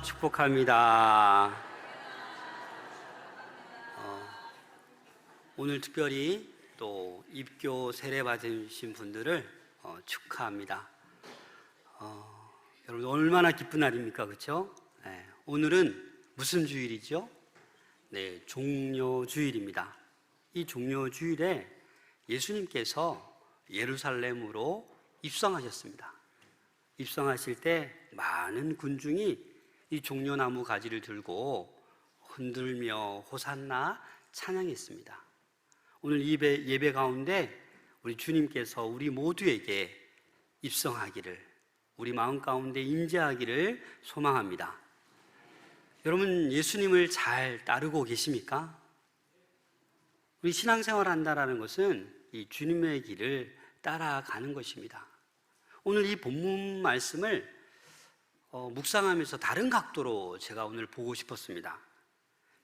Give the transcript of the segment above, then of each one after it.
축복합니다. 오늘 특별히 또 입교 세례 받으신 분들을 축하합니다. 여러분 얼마나 기쁜 날입니까, 그렇죠? 네, 오늘은 무슨 주일이죠? 네, 종료주일입니다. 이 종료주일에 예수님께서 예루살렘으로 입성하셨습니다. 입성하실 때 많은 군중이 이 종려나무 가지를 들고 흔들며 호산나 찬양했습니다. 오늘 예배 가운데 우리 주님께서 우리 모두에게 입성하기를, 우리 마음 가운데 임재하기를 소망합니다. 여러분, 예수님을 잘 따르고 계십니까? 우리 신앙생활 한다는 것은 이 주님의 길을 따라가는 것입니다. 오늘 이 본문 말씀을 묵상하면서 다른 각도로 제가 오늘 보고 싶었습니다.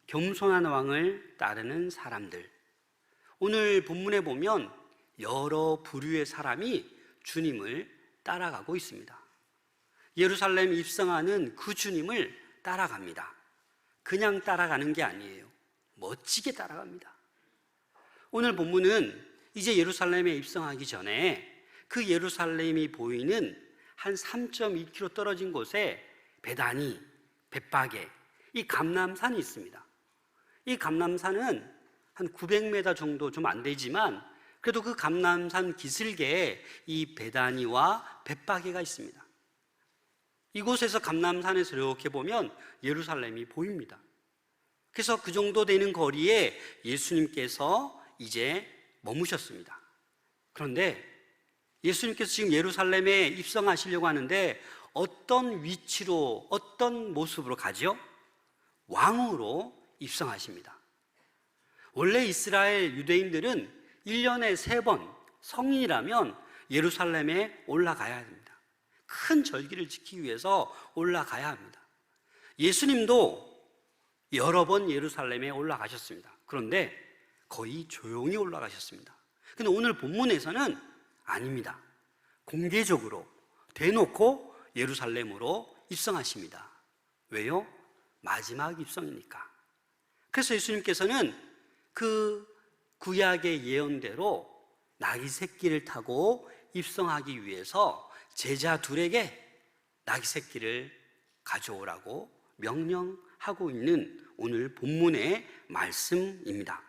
겸손한 왕을 따르는 사람들. 오늘 본문에 보면 여러 부류의 사람이 주님을 따라가고 있습니다. 예루살렘 입성하는 그 주님을 따라갑니다. 그냥 따라가는 게 아니에요. 멋지게 따라갑니다. 오늘 본문은 이제 예루살렘에 입성하기 전에 그 예루살렘이 보이는 한 3.2km 떨어진 곳에 베다니, 벳바게, 이 감람산이 있습니다. 이 감람산은 한 900m 정도 좀 안 되지만 그래도 그 감람산 기슭에 이 베다니와 벳바게가 있습니다. 이곳에서 감람산에서 이렇게 보면 예루살렘이 보입니다. 그래서 그 정도 되는 거리에 예수님께서 이제 머무셨습니다. 그런데 예수님께서 지금 예루살렘에 입성하시려고 하는데 어떤 위치로, 어떤 모습으로 가죠? 왕으로 입성하십니다. 원래 이스라엘 유대인들은 1년에 3번 성인이라면 예루살렘에 올라가야 합니다. 큰 절기를 지키기 위해서 올라가야 합니다. 예수님도 여러 번 예루살렘에 올라가셨습니다. 그런데 거의 조용히 올라가셨습니다. 근데 오늘 본문에서는 아닙니다. 공개적으로 대놓고 예루살렘으로 입성하십니다. 왜요? 마지막 입성이니까. 그래서 예수님께서는 그 구약의 예언대로 나귀 새끼를 타고 입성하기 위해서 제자 둘에게 나귀 새끼를 가져오라고 명령하고 있는 오늘 본문의 말씀입니다.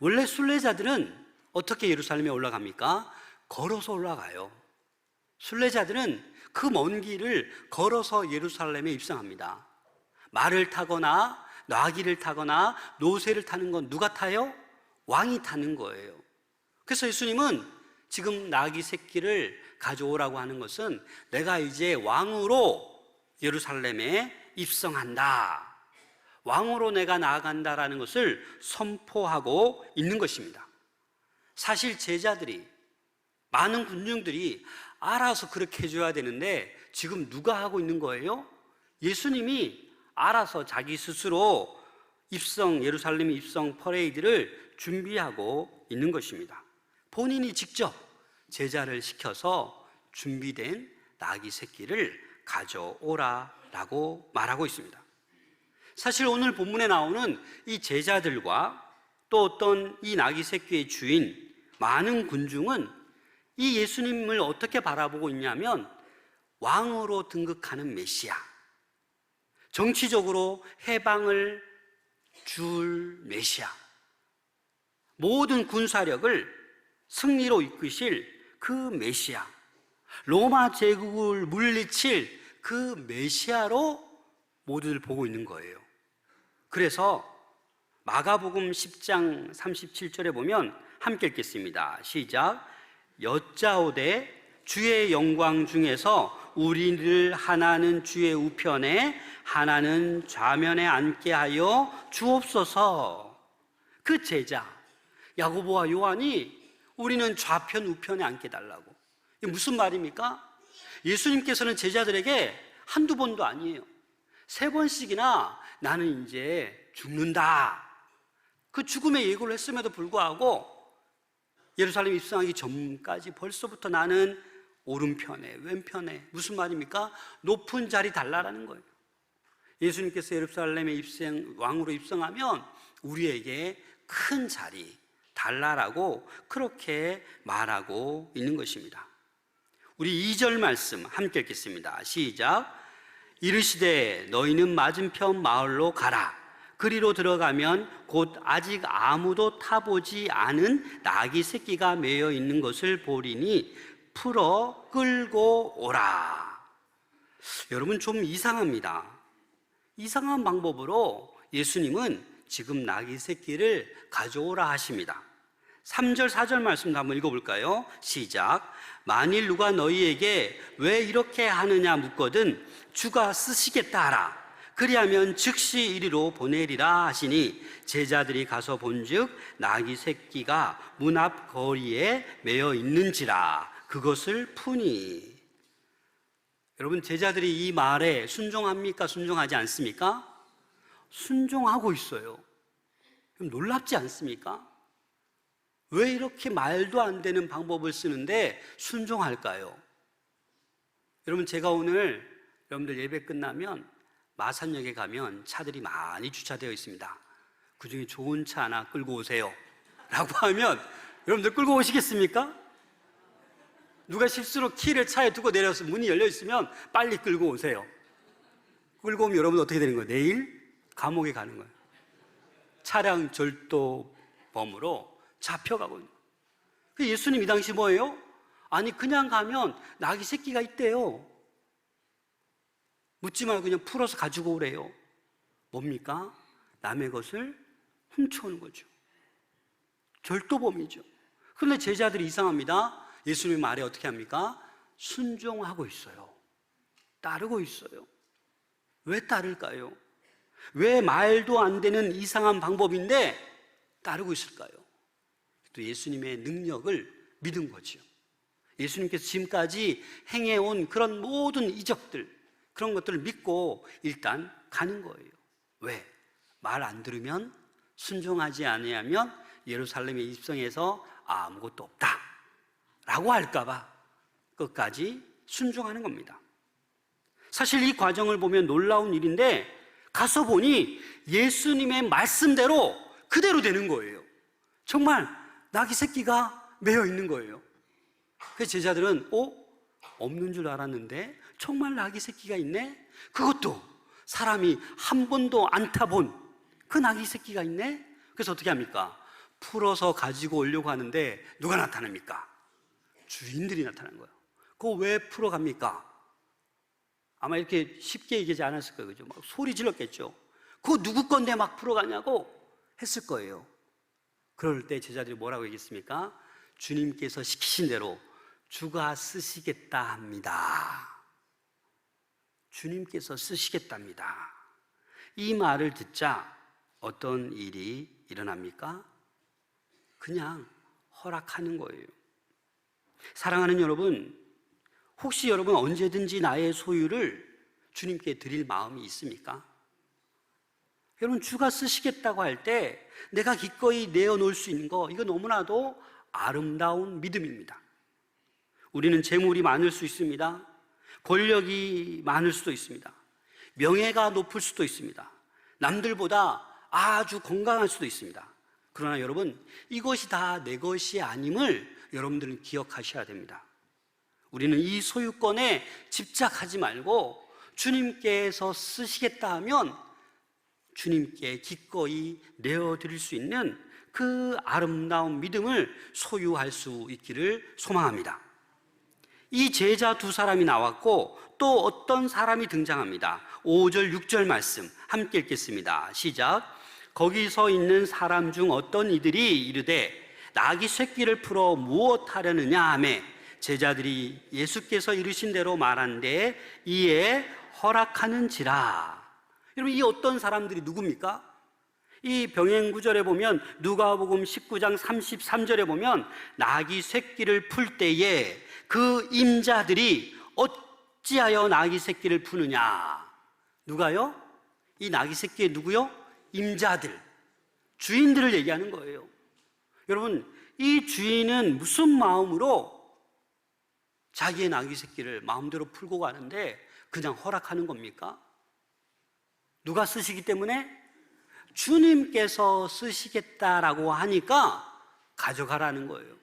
원래 순례자들은 어떻게 예루살렘에 올라갑니까? 걸어서 올라가요. 순례자들은 그 먼 길을 걸어서 예루살렘에 입성합니다. 말을 타거나 나귀를 타거나 노새를 타는 건 누가 타요? 왕이 타는 거예요. 그래서 예수님은 지금 나귀 새끼를 가져오라고 하는 것은 내가 이제 왕으로 예루살렘에 입성한다, 왕으로 내가 나아간다라는 것을 선포하고 있는 것입니다. 사실 제자들이, 많은 군중들이 알아서 그렇게 해줘야 되는데 지금 누가 하고 있는 거예요? 예수님이 알아서 자기 스스로 예루살렘 입성 퍼레이드를 준비하고 있는 것입니다. 본인이 직접 제자를 시켜서 준비된 나귀 새끼를 가져오라라고 말하고 있습니다. 사실 오늘 본문에 나오는 이 제자들과 또 어떤 이 나귀 새끼의 주인, 많은 군중은 이 예수님을 어떻게 바라보고 있냐면 왕으로 등극하는 메시아, 정치적으로 해방을 줄 메시아, 모든 군사력을 승리로 이끄실 그 메시아, 로마 제국을 물리칠 그 메시아로 모두들 보고 있는 거예요. 그래서 마가복음 10장 37절에 보면 함께 읽겠습니다. 시작. 여짜오되 주의 영광 중에서 우리를 하나는 주의 우편에 하나는 좌면에 앉게 하여 주옵소서. 그 제자 야고보와 요한이 우리는 좌편 우편에 앉게 달라고. 이게 무슨 말입니까? 예수님께서는 제자들에게 한두 번도 아니에요, 3번씩이나 나는 이제 죽는다, 그 죽음의 예고를 했음에도 불구하고 예루살렘 입성하기 전까지 벌써부터 나는 오른편에 왼편에, 무슨 말입니까? 높은 자리 달라라는 거예요. 예수님께서 예루살렘에 왕으로 입성하면 우리에게 큰 자리 달라라고 그렇게 말하고 있는 것입니다. 우리 2절 말씀 함께 읽겠습니다. 시작. 이르시되 너희는 맞은편 마을로 가라. 그리로 들어가면 곧 아직 아무도 타보지 않은 나귀 새끼가 매여 있는 것을 보리니 풀어 끌고 오라. 여러분, 좀 이상합니다. 이상한 방법으로 예수님은 지금 나귀 새끼를 가져오라 하십니다. 3절 4절 말씀도 한번 읽어볼까요? 시작. 만일 누가 너희에게 왜 이렇게 하느냐 묻거든 주가 쓰시겠다 하라. 그리하면 즉시 이리로 보내리라 하시니 제자들이 가서 본즉 나귀 새끼가 문 앞 거리에 매여 있는지라. 그것을 푸니. 여러분, 제자들이 이 말에 순종합니까? 순종하지 않습니까? 순종하고 있어요. 놀랍지 않습니까? 왜 이렇게 말도 안 되는 방법을 쓰는데 순종할까요? 여러분, 제가 오늘 여러분들 예배 끝나면 마산역에 가면 차들이 많이 주차되어 있습니다. 그 중에 좋은 차 하나 끌고 오세요 라고 하면 여러분들 끌고 오시겠습니까? 누가 실수로 키를 차에 두고 내려서 문이 열려 있으면 빨리 끌고 오세요. 끌고 오면 여러분 어떻게 되는 거예요? 내일 감옥에 가는 거예요. 차량 절도범으로 잡혀가고 있는 거예요. 예수님 이 당시 뭐예요? 아니, 그냥 가면 나귀 새끼가 있대요. 묻지 말고 그냥 풀어서 가지고 오래요. 뭡니까? 남의 것을 훔쳐오는 거죠. 절도범이죠. 그런데 제자들이 이상합니다. 예수님 말에 어떻게 합니까? 순종하고 있어요. 따르고 있어요. 왜 따를까요? 왜 말도 안 되는 이상한 방법인데 따르고 있을까요? 또 예수님의 능력을 믿은 거죠. 예수님께서 지금까지 행해온 그런 모든 이적들, 그런 것들을 믿고 일단 가는 거예요. 왜? 말 안 들으면, 순종하지 아니하면 예루살렘에 입성해서 아무것도 없다 라고 할까봐 끝까지 순종하는 겁니다. 사실 이 과정을 보면 놀라운 일인데 가서 보니 예수님의 말씀대로 그대로 되는 거예요. 정말 나귀 새끼가 매여 있는 거예요. 그래서 제자들은 없는 줄 알았는데 정말 나귀 새끼가 있네? 그것도 사람이 한 번도 안 타본 그 나귀 새끼가 있네? 그래서 어떻게 합니까? 풀어서 가지고 오려고 하는데 누가 나타납니까? 주인들이 나타난 거예요. 그거 왜 풀어갑니까? 아마 이렇게 쉽게 얘기하지 않았을 거예요. 그죠? 막 소리 질렀겠죠. 그거 누구 건데 막 풀어가냐고 했을 거예요. 그럴 때 제자들이 뭐라고 얘기했습니까? 주님께서 시키신 대로 주가 쓰시겠다 합니다. 주님께서 쓰시겠답니다. 이 말을 듣자 어떤 일이 일어납니까? 그냥 허락하는 거예요. 사랑하는 여러분, 혹시 여러분 언제든지 나의 소유를 주님께 드릴 마음이 있습니까? 여러분, 주가 쓰시겠다고 할 때 내가 기꺼이 내어놓을 수 있는 거, 이거 너무나도 아름다운 믿음입니다. 우리는 재물이 많을 수 있습니다. 권력이 많을 수도 있습니다. 명예가 높을 수도 있습니다. 남들보다 아주 건강할 수도 있습니다. 그러나 여러분, 이것이 다 내 것이 아님을 여러분들은 기억하셔야 됩니다. 우리는 이 소유권에 집착하지 말고 주님께서 쓰시겠다 하면 주님께 기꺼이 내어드릴 수 있는 그 아름다운 믿음을 소유할 수 있기를 소망합니다. 이 제자 두 사람이 나왔고 또 어떤 사람이 등장합니다. 5절 6절 말씀 함께 읽겠습니다. 시작. 거기 서 있는 사람 중 어떤 이들이 이르되 나귀 새끼를 풀어 무엇 하려느냐 하매 제자들이 예수께서 이르신 대로 말한데 이에 허락하는지라. 여러분, 이 어떤 사람들이 누굽니까? 이 병행 구절에 보면 누가복음 19장 33절에 보면 나귀 새끼를 풀 때에 그 임자들이 어찌하여 나귀 새끼를 푸느냐. 누가요? 이 나귀 새끼의 누구요? 임자들, 주인들을 얘기하는 거예요. 여러분, 이 주인은 무슨 마음으로 자기의 나귀 새끼를 마음대로 풀고 가는데 그냥 허락하는 겁니까? 누가 쓰시기 때문에? 주님께서 쓰시겠다라고 하니까 가져가라는 거예요.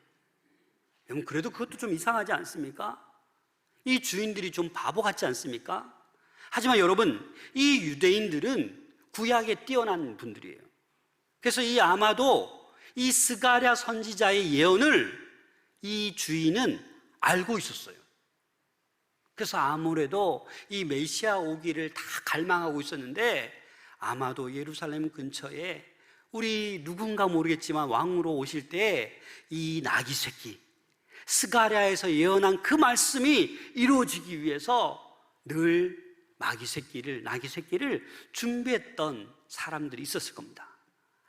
여러분, 그래도 그것도 좀 이상하지 않습니까? 이 주인들이 좀 바보 같지 않습니까? 하지만 여러분, 이 유대인들은 구약에 뛰어난 분들이에요. 그래서 아마도 이 스가랴 선지자의 예언을 이 주인은 알고 있었어요. 그래서 아무래도 이 메시아 오기를 다 갈망하고 있었는데, 아마도 예루살렘 근처에 우리 누군가 모르겠지만 왕으로 오실 때 이 나귀 새끼, 스가랴에서 예언한 그 말씀이 이루어지기 위해서 늘 나귀 새끼를 준비했던 사람들이 있었을 겁니다.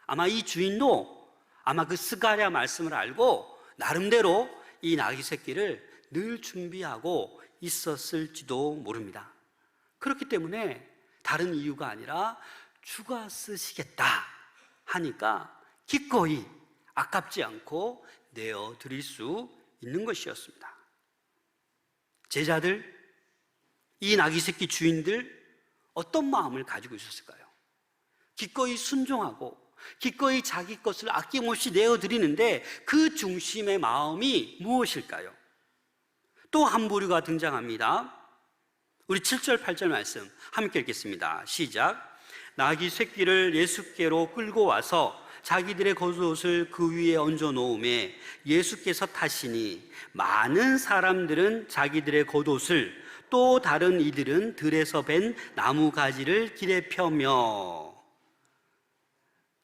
아마 이 주인도 아마 그 스가랴 말씀을 알고 나름대로 이 나귀 새끼를 늘 준비하고 있었을지도 모릅니다. 그렇기 때문에 다른 이유가 아니라 주가 쓰시겠다 하니까 기꺼이 아깝지 않고 내어 드릴 수 있는 것이었습니다. 제자들, 이 나귀 새끼 주인들 어떤 마음을 가지고 있었을까요? 기꺼이 순종하고 기꺼이 자기 것을 아낌없이 내어드리는데 그 중심의 마음이 무엇일까요? 또 한 부류가 등장합니다. 우리 7절 8절 말씀 함께 읽겠습니다. 시작. 나귀 새끼를 예수께로 끌고 와서 자기들의 겉옷을 그 위에 얹어 놓음에 예수께서 타시니 많은 사람들은 자기들의 겉옷을, 또 다른 이들은 들에서 벤 나무 가지를 길에 펴며.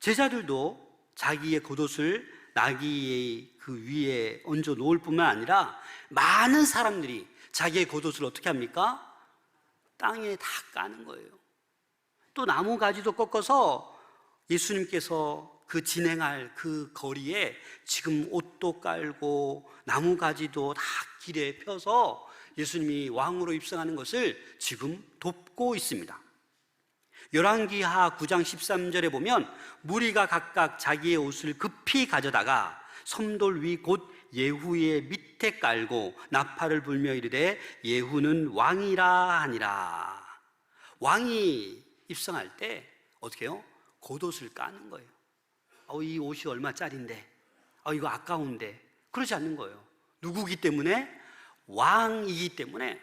제자들도 자기의 겉옷을 나귀의 그 위에 얹어 놓을 뿐만 아니라 많은 사람들이 자기의 겉옷을 어떻게 합니까? 땅에 다 까는 거예요. 또 나무 가지도 꺾어서 예수님께서 그 진행할 그 거리에 지금 옷도 깔고 나무 가지도 다 길에 펴서 예수님이 왕으로 입성하는 것을 지금 돕고 있습니다. 열왕기하 9장 13절에 보면 무리가 각각 자기의 옷을 급히 가져다가 섬돌 위 곧 예후의 밑에 깔고 나팔을 불며 이르되 예후는 왕이라 하니라. 왕이 입성할 때 어떻게 해요? 겉옷을 까는 거예요. 이 옷이 얼마짜린데, 이거 아까운데, 그러지 않는 거예요. 누구기 때문에? 왕이기 때문에.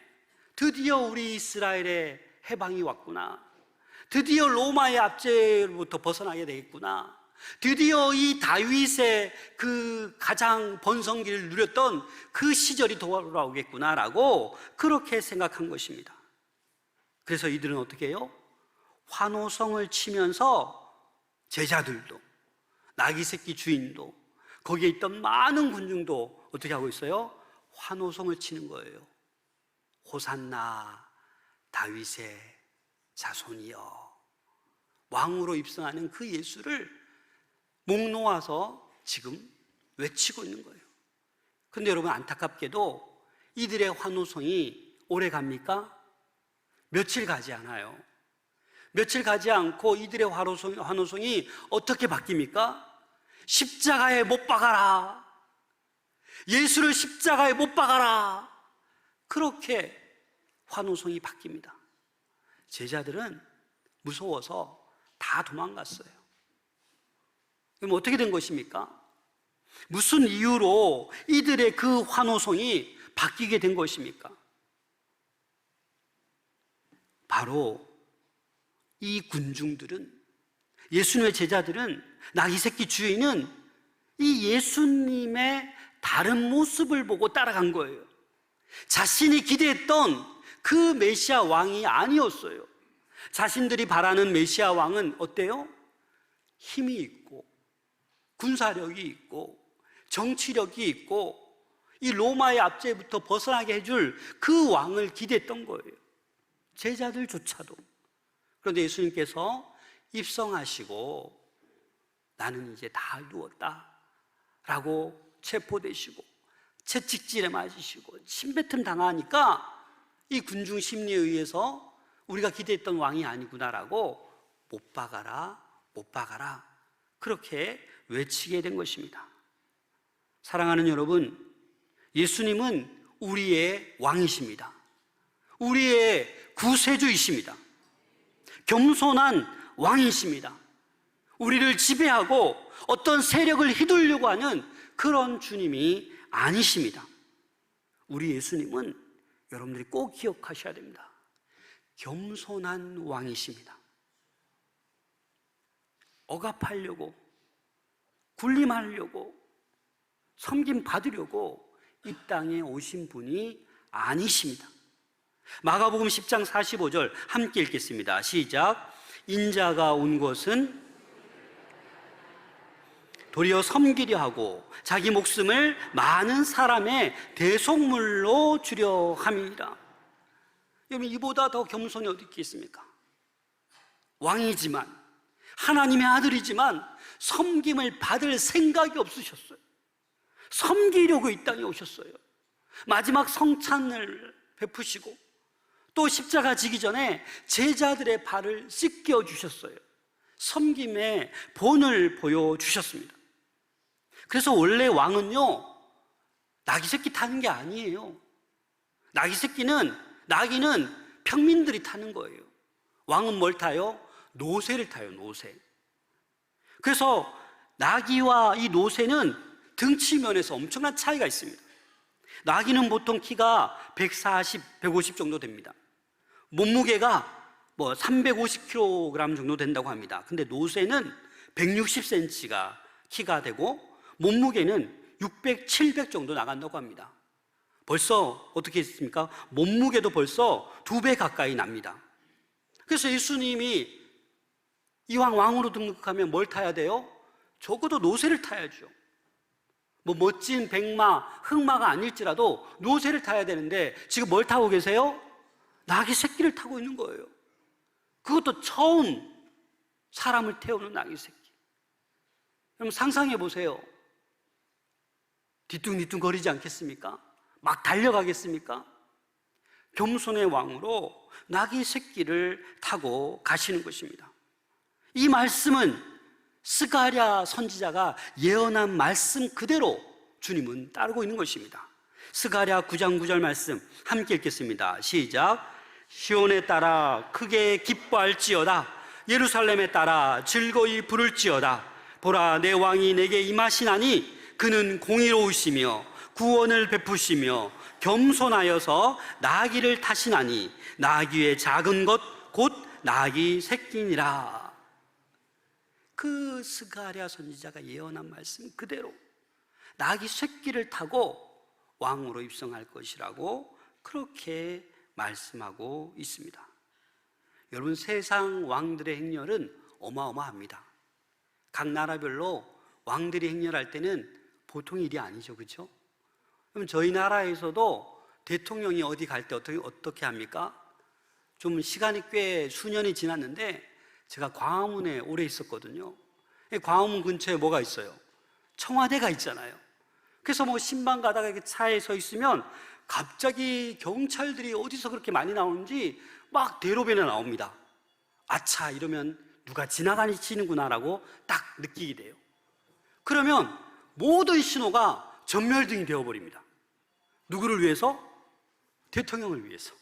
드디어 우리 이스라엘의 해방이 왔구나, 드디어 로마의 압제로부터 벗어나게 되겠구나, 드디어 이 다윗의 그 가장 번성기를 누렸던 그 시절이 돌아오겠구나라고 그렇게 생각한 것입니다. 그래서 이들은 어떻게 해요? 환호성을 치면서 제자들도, 나귀 새끼 주인도, 거기에 있던 많은 군중도 어떻게 하고 있어요? 환호성을 치는 거예요. 호산나 다윗의 자손이여. 왕으로 입성하는 그 예수를 목 놓아서 지금 외치고 있는 거예요. 그런데 여러분, 안타깝게도 이들의 환호성이 오래 갑니까? 며칠 가지 않아요. 며칠 가지 않고 이들의 환호성이 어떻게 바뀝니까? 십자가에 못 박아라, 예수를 십자가에 못 박아라, 그렇게 환호성이 바뀝니다. 제자들은 무서워서 다 도망갔어요. 그럼 어떻게 된 것입니까? 무슨 이유로 이들의 그 환호성이 바뀌게 된 것입니까? 바로 이 군중들은, 예수님의 제자들은, 나귀 새끼 주인은 이 예수님의 다른 모습을 보고 따라간 거예요. 자신이 기대했던 그 메시아 왕이 아니었어요. 자신들이 바라는 메시아 왕은 어때요? 힘이 있고 군사력이 있고 정치력이 있고 이 로마의 압제부터 벗어나게 해줄 그 왕을 기대했던 거예요, 제자들조차도. 그런데 예수님께서 입성하시고 나는 이제 다 이루었다 라고 체포되시고 채찍질에 맞으시고 침뱉음 당하니까 이 군중 심리에 의해서 우리가 기대했던 왕이 아니구나라고 못 박아라, 못 박아라, 그렇게 외치게 된 것입니다. 사랑하는 여러분, 예수님은 우리의 왕이십니다. 우리의 구세주이십니다. 겸손한 왕이십니다. 우리를 지배하고 어떤 세력을 휘둘려고 하는 그런 주님이 아니십니다. 우리 예수님은 여러분들이 꼭 기억하셔야 됩니다. 겸손한 왕이십니다. 억압하려고, 군림하려고, 섬김 받으려고 이 땅에 오신 분이 아니십니다. 마가복음 10장 45절 함께 읽겠습니다. 시작. 인자가 온 것은 도리어 섬기려 하고 자기 목숨을 많은 사람의 대속물로 주려 함이라. 여러분, 이보다 더 겸손이 어디 있겠습니까? 왕이지만, 하나님의 아들이지만 섬김을 받을 생각이 없으셨어요. 섬기려고 이 땅에 오셨어요. 마지막 성찬을 베푸시고 또 십자가 지기 전에 제자들의 발을 씻겨 주셨어요. 섬김의 본을 보여주셨습니다. 그래서 원래 왕은요, 나귀 새끼 타는 게 아니에요. 나귀는 평민들이 타는 거예요. 왕은 뭘 타요? 노새를 타요, 노새. 그래서 나귀와 이 노새는 등치 면에서 엄청난 차이가 있습니다. 나귀는 보통 키가 140, 150 정도 됩니다. 몸무게가 350kg 정도 된다고 합니다. 근데 노새는 160cm가 키가 되고 몸무게는 600, 700 정도 나간다고 합니다. 벌써 어떻게 했습니까? 몸무게도 벌써 2배 가까이 납니다. 그래서 예수님이 이왕 왕으로 등극하면 뭘 타야 돼요? 적어도 노새를 타야죠. 멋진 백마, 흑마가 아닐지라도 노새를 타야 되는데 지금 뭘 타고 계세요? 나귀 새끼를 타고 있는 거예요. 그것도 처음 사람을 태우는 나귀 새끼. 그럼 상상해 보세요. 뒤뚱뒤뚱 거리지 않겠습니까? 막 달려가겠습니까? 겸손의 왕으로 나귀 새끼를 타고 가시는 것입니다. 이 말씀은 스가랴 선지자가 예언한 말씀 그대로 주님은 따르고 있는 것입니다. 스가랴 9장 9절 말씀 함께 읽겠습니다. 시작. 시온에 따라 크게 기뻐할지어다. 예루살렘에 따라 즐거이 부를지어다. 보라, 내 왕이 내게 임하시나니 그는 공의로우시며 구원을 베푸시며 겸손하여서 나귀를 타시나니 나귀의 작은 것 곧 나귀 새끼니라. 그 스가랴 선지자가 예언한 말씀 그대로 나귀 새끼를 타고 왕으로 입성할 것이라고 그렇게 말씀하고 있습니다. 여러분, 세상 왕들의 행렬은 어마어마합니다. 각 나라별로 왕들이 행렬할 때는 보통 일이 아니죠, 그렇죠? 그럼 저희 나라에서도 대통령이 어디 갈 때 어떻게 합니까? 좀 시간이 꽤 수년이 지났는데 제가 광화문에 오래 있었거든요. 광화문 근처에 뭐가 있어요? 청와대가 있잖아요. 그래서 신방 가다가 이렇게 차에 서 있으면 갑자기 경찰들이 어디서 그렇게 많이 나오는지 막 대로변에 나옵니다. 아차, 이러면 누가 지나가시는구나라고 딱 느끼게 돼요. 그러면 모든 신호가 전멸등이 되어버립니다. 누구를 위해서? 대통령을 위해서.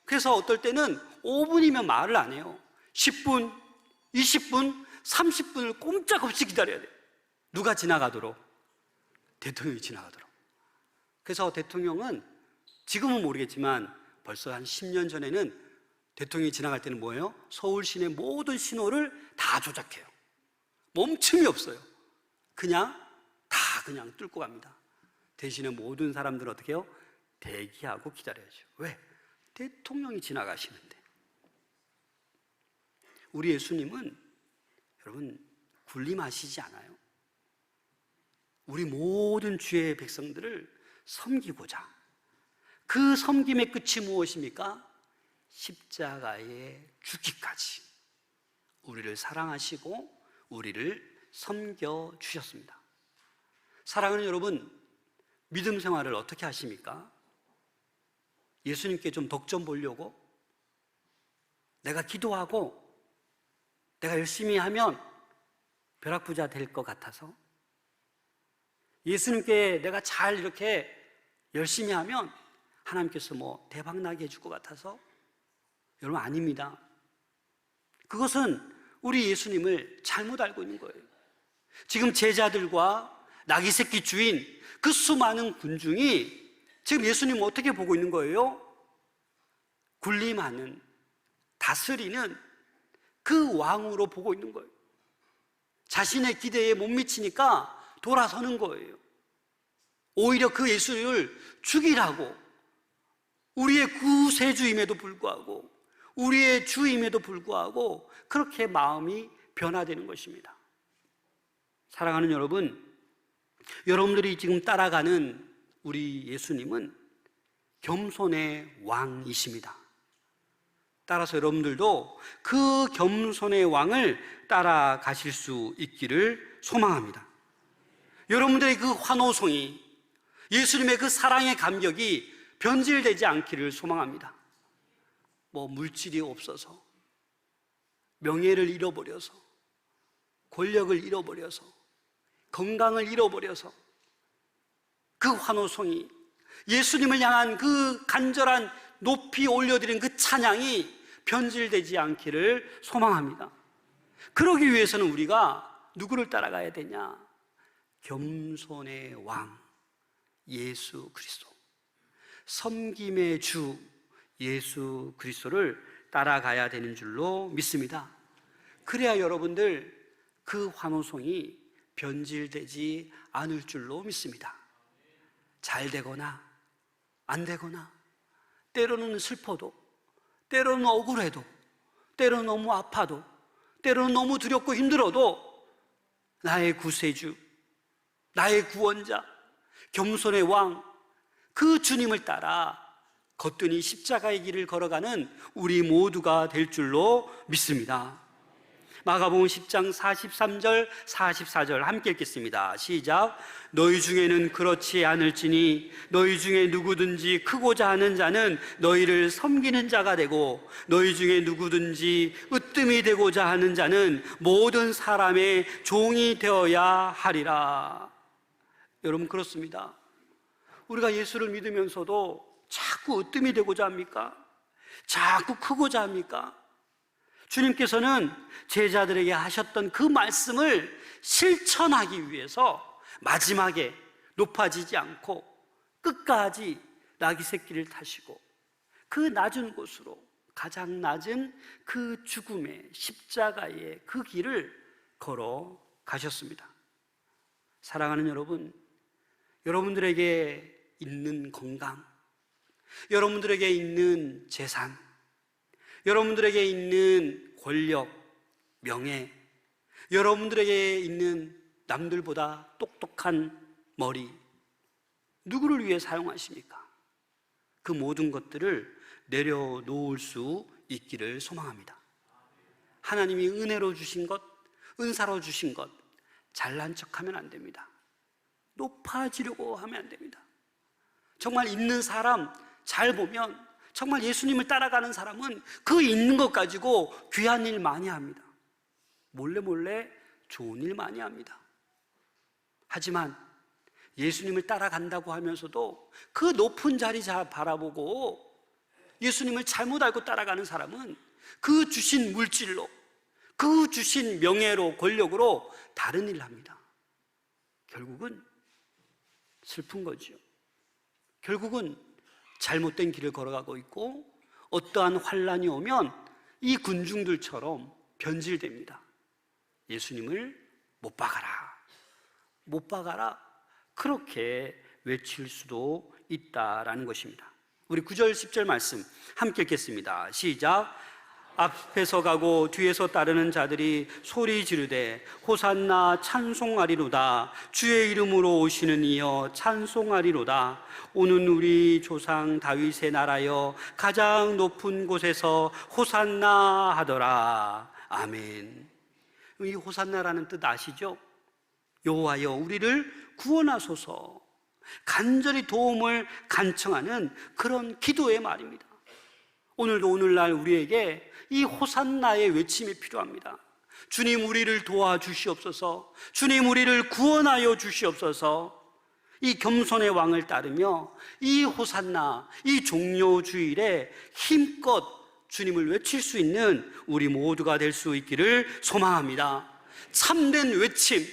그래서 어떨 때는 5분이면 말을 안 해요. 10분, 20분, 30분을 꼼짝없이 기다려야 돼요. 누가 지나가도록? 대통령이 지나가도록. 그래서 대통령은 지금은 모르겠지만 벌써 한 10년 전에는 대통령이 지나갈 때는 뭐예요? 서울 시내 모든 신호를 다 조작해요. 멈춤이 없어요. 그냥 뚫고 갑니다. 대신에 모든 사람들은 어떻게 해요? 대기하고 기다려야죠. 왜? 대통령이 지나가시는데. 우리 예수님은 여러분 군림하시지 않아요. 우리 모든 주의 백성들을 섬기고자, 그 섬김의 끝이 무엇입니까? 십자가에 죽기까지 우리를 사랑하시고 우리를 섬겨 주셨습니다. 사랑하는 여러분, 믿음 생활을 어떻게 하십니까? 예수님께 좀 덕 좀 보려고? 내가 기도하고 내가 열심히 하면 벼락부자 될 것 같아서? 예수님께 내가 잘 이렇게 열심히 하면 하나님께서 대박 나게 해줄 것 같아서? 여러분, 아닙니다. 그것은 우리 예수님을 잘못 알고 있는 거예요. 지금 제자들과 나귀 새끼 주인 그 수많은 군중이 지금 예수님을 어떻게 보고 있는 거예요? 군림하는, 다스리는 그 왕으로 보고 있는 거예요. 자신의 기대에 못 미치니까 돌아서는 거예요. 오히려 그 예수를 죽이라고, 우리의 구세주임에도 불구하고, 우리의 주임에도 불구하고 그렇게 마음이 변화되는 것입니다. 사랑하는 여러분, 여러분들이 지금 따라가는 우리 예수님은 겸손의 왕이십니다. 따라서 여러분들도 그 겸손의 왕을 따라가실 수 있기를 소망합니다. 여러분들의 그 환호성이, 예수님의 그 사랑의 감격이 변질되지 않기를 소망합니다. 물질이 없어서, 명예를 잃어버려서, 권력을 잃어버려서, 건강을 잃어버려서 그 환호성이, 예수님을 향한 그 간절한 높이 올려드린 그 찬양이 변질되지 않기를 소망합니다. 그러기 위해서는 우리가 누구를 따라가야 되냐? 겸손의 왕 예수 그리스도, 섬김의 주 예수 그리스도를 따라가야 되는 줄로 믿습니다. 그래야 여러분들 그 환호성이 변질되지 않을 줄로 믿습니다. 잘 되거나 안 되거나, 때로는 슬퍼도, 때로는 억울해도, 때로는 너무 아파도, 때로는 너무 두렵고 힘들어도 나의 구세주, 나의 구원자, 겸손의 왕, 그 주님을 따라 거뜬히 십자가의 길을 걸어가는 우리 모두가 될 줄로 믿습니다. 마가복음 10장 43절 44절 함께 읽겠습니다. 시작. 너희 중에는 그렇지 않을지니 너희 중에 누구든지 크고자 하는 자는 너희를 섬기는 자가 되고, 너희 중에 누구든지 으뜸이 되고자 하는 자는 모든 사람의 종이 되어야 하리라. 여러분, 그렇습니다. 우리가 예수를 믿으면서도 자꾸 으뜸이 되고자 합니까? 자꾸 크고자 합니까? 주님께서는 제자들에게 하셨던 그 말씀을 실천하기 위해서 마지막에 높아지지 않고 끝까지 나귀 새끼를 타시고 그 낮은 곳으로, 가장 낮은 그 죽음의 십자가의 그 길을 걸어 가셨습니다. 사랑하는 여러분, 여러분들에게 있는 건강, 여러분들에게 있는 재산, 여러분들에게 있는 권력, 명예, 여러분들에게 있는 남들보다 똑똑한 머리, 누구를 위해 사용하십니까? 그 모든 것들을 내려놓을 수 있기를 소망합니다. 하나님이 은혜로 주신 것, 은사로 주신 것 잘난 척하면 안 됩니다. 높아지려고 하면 안 됩니다. 정말 있는 사람 잘 보면, 정말 예수님을 따라가는 사람은 그 있는 것 가지고 귀한 일 많이 합니다. 몰래 몰래 좋은 일 많이 합니다. 하지만 예수님을 따라간다고 하면서도 그 높은 자리 잘 바라보고 예수님을 잘못 알고 따라가는 사람은 그 주신 물질로, 그 주신 명예로, 권력으로 다른 일을 합니다. 결국은 슬픈 거죠. 결국은 잘못된 길을 걸어가고 있고, 어떠한 환란이 오면 이 군중들처럼 변질됩니다. 예수님을 못 박아라, 못 박아라, 그렇게 외칠 수도 있다라는 것입니다. 우리 9절 10절 말씀 함께 읽겠습니다. 시작. 앞에서 가고 뒤에서 따르는 자들이 소리 지르되 호산나 찬송하리로다. 주의 이름으로 오시는 이여 찬송하리로다. 오는 우리 조상 다윗의 나라여 가장 높은 곳에서 호산나 하더라. 아멘. 이 호산나라는 뜻 아시죠? 여호와여 우리를 구원하소서, 간절히 도움을 간청하는 그런 기도의 말입니다. 오늘도 오늘날 우리에게 이 호산나의 외침이 필요합니다. 주님 우리를 도와주시옵소서, 주님 우리를 구원하여 주시옵소서. 이 겸손의 왕을 따르며 이 호산나, 이 종료주일에 힘껏 주님을 외칠 수 있는 우리 모두가 될 수 있기를 소망합니다. 참된 외침,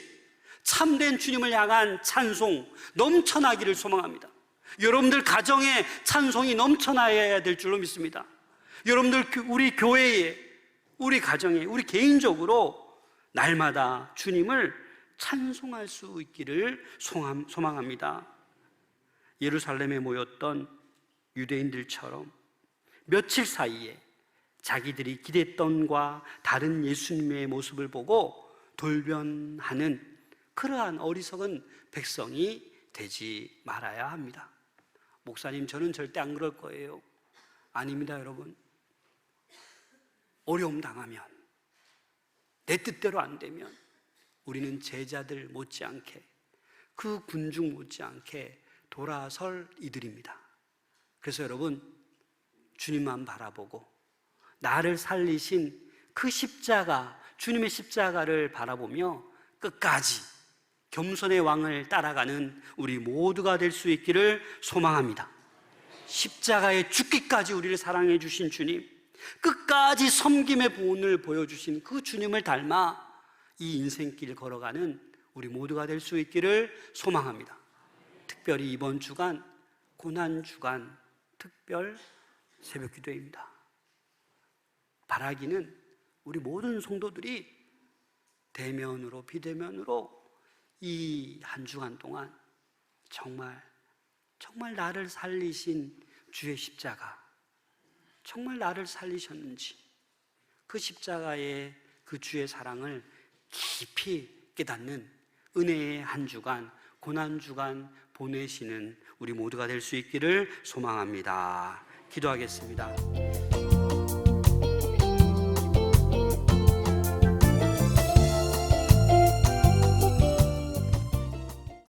참된 주님을 향한 찬송 넘쳐나기를 소망합니다. 여러분들 가정에 찬송이 넘쳐나야 될 줄로 믿습니다. 여러분들 우리 교회에, 우리 가정에, 우리 개인적으로 날마다 주님을 찬송할 수 있기를 소망합니다. 예루살렘에 모였던 유대인들처럼 며칠 사이에 자기들이 기대했던과 다른 예수님의 모습을 보고 돌변하는 그러한 어리석은 백성이 되지 말아야 합니다. 목사님, 저는 절대 안 그럴 거예요. 아닙니다, 여러분. 어려움 당하면, 내 뜻대로 안 되면 우리는 제자들 못지않게, 그 군중 못지않게 돌아설 이들입니다. 그래서 여러분, 주님만 바라보고 나를 살리신 그 십자가, 주님의 십자가를 바라보며 끝까지 겸손의 왕을 따라가는 우리 모두가 될 수 있기를 소망합니다. 십자가에 죽기까지 우리를 사랑해 주신 주님, 끝까지 섬김의 본을 보여주신 그 주님을 닮아 이 인생길 걸어가는 우리 모두가 될 수 있기를 소망합니다. 특별히 이번 주간 고난주간 특별 새벽기도입니다. 바라기는 우리 모든 성도들이 대면으로 비대면으로 이 한 주간 동안 정말 나를 살리신 주의 십자가, 정말 나를 살리셨는지 그 십자가의 그 주의 사랑을 깊이 깨닫는 은혜의 한 주간, 고난주간 보내시는 우리 모두가 될 수 있기를 소망합니다. 기도하겠습니다.